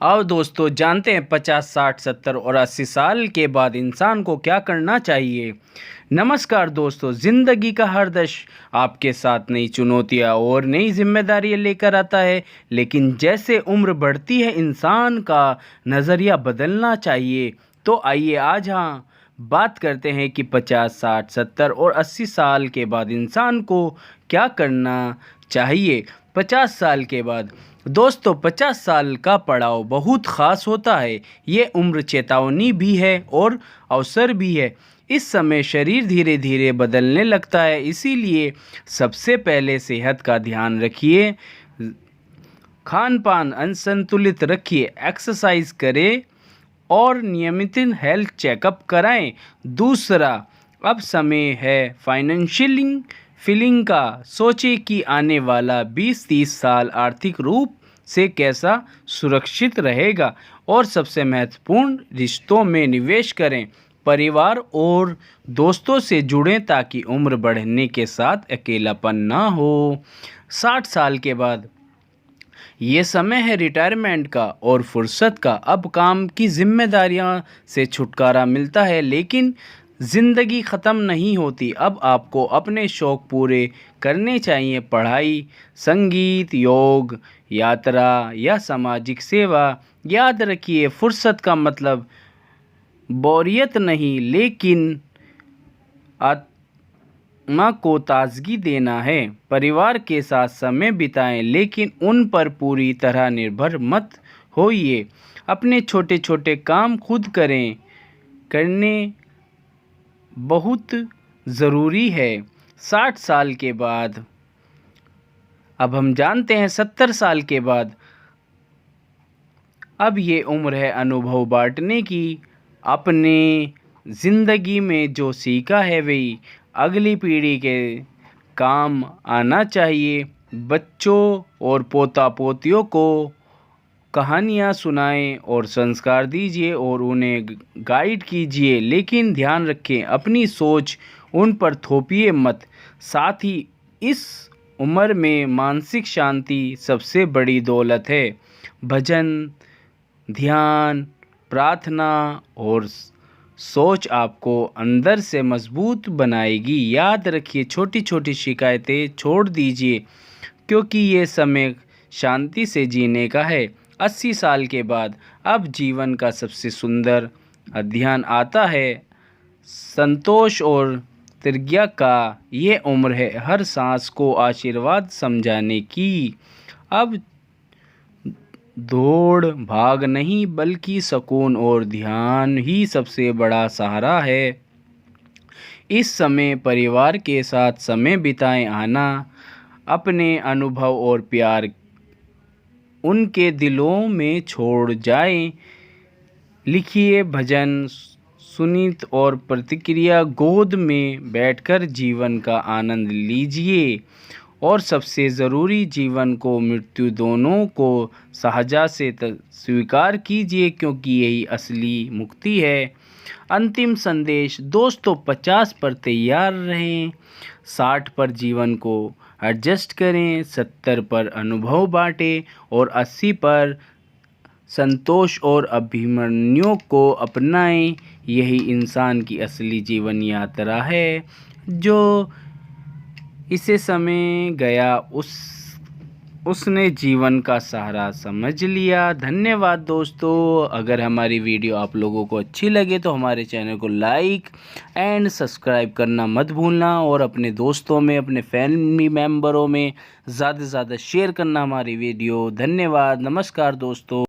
आओ दोस्तों जानते हैं 50, 60, 70 और 80 साल के बाद इंसान को क्या करना चाहिए। नमस्कार दोस्तों, ज़िंदगी का हर दशक आपके साथ नई चुनौतियां और नई जिम्मेदारियां लेकर आता है। लेकिन जैसे उम्र बढ़ती है इंसान का नज़रिया बदलना चाहिए। तो आइए आज बात करते हैं कि 50, 60, 70 और 80 साल के बाद इंसान को क्या करना चाहिए। 50 साल के बाद दोस्तों 50 साल का पड़ाव बहुत ख़ास होता है। ये उम्र चेतावनी भी है और अवसर भी है। इस समय शरीर धीरे धीरे बदलने लगता है, इसीलिए सबसे पहले सेहत का ध्यान रखिए, खान पान असंतुलित रखिए, एक्सरसाइज करें और नियमित हेल्थ चेकअप कराएं। दूसरा, अब समय है फाइनेंशियल फीलिंग का। सोचें कि आने वाला 20-30 साल आर्थिक रूप से कैसा सुरक्षित रहेगा। और सबसे महत्वपूर्ण, रिश्तों में निवेश करें, परिवार और दोस्तों से जुड़ें ताकि उम्र बढ़ने के साथ अकेलापन ना हो। 60 साल के बाद ये समय है रिटायरमेंट का और फुर्सत का। अब काम की जिम्मेदारियां से छुटकारा मिलता है, लेकिन ज़िंदगी ख़त्म नहीं होती। अब आपको अपने शौक़ पूरे करने चाहिए, पढ़ाई, संगीत, योग, यात्रा या सामाजिक सेवा। याद रखिए, फुर्सत का मतलब बोरियत नहीं, लेकिन आत्मा को ताजगी देना है। परिवार के साथ समय बिताएं, लेकिन उन पर पूरी तरह निर्भर मत होइए। अपने छोटे छोटे काम खुद करने बहुत ज़रूरी है। 60 साल के बाद अब हम जानते हैं 70 साल के बाद अब ये उम्र है अनुभव बांटने की। अपने ज़िंदगी में जो सीखा है वही अगली पीढ़ी के काम आना चाहिए। बच्चों और पोता पोतियों को कहानियाँ सुनाएं और संस्कार दीजिए और उन्हें गाइड कीजिए, लेकिन ध्यान रखें अपनी सोच उन पर थोपिए मत। साथ ही इस उम्र में मानसिक शांति सबसे बड़ी दौलत है। भजन, ध्यान, प्रार्थना और सोच आपको अंदर से मजबूत बनाएगी। याद रखिए, छोटी छोटी शिकायतें छोड़ दीजिए, क्योंकि ये समय शांति से जीने का है। 80 साल के बाद अब जीवन का सबसे सुंदर अध्ययन आता है, संतोष और तृप्ति का। ये उम्र है हर सांस को आशीर्वाद समझाने की। अब दौड़ भाग नहीं, बल्कि सुकून और ध्यान ही सबसे बड़ा सहारा है। इस समय परिवार के साथ समय बिताएं, अपने अनुभव और प्यार उनके दिलों में छोड़ जाएं। लिखिए भजन, सुनित और प्रतिक्रिया, गोद में बैठकर जीवन का आनंद लीजिए। और सबसे ज़रूरी, जीवन को मृत्यु दोनों को सहजा से स्वीकार कीजिए, क्योंकि यही असली मुक्ति है। अंतिम संदेश दोस्तों, 50 पर तैयार रहें, 60 पर जीवन को एडजस्ट करें, 70 पर अनुभव बांटें और 80 पर संतोष और अभिमन्यु को अपनाएं। यही इंसान की असली जीवन यात्रा है। जो इसे समय गया उसने जीवन का सहारा समझ लिया। धन्यवाद दोस्तों। अगर हमारी वीडियो आप लोगों को अच्छी लगे तो हमारे चैनल को लाइक एंड सब्सक्राइब करना मत भूलना, और अपने दोस्तों में, अपने फैमिली मेम्बरों में ज़्यादा से ज़्यादा शेयर करना हमारी वीडियो। धन्यवाद, नमस्कार दोस्तों।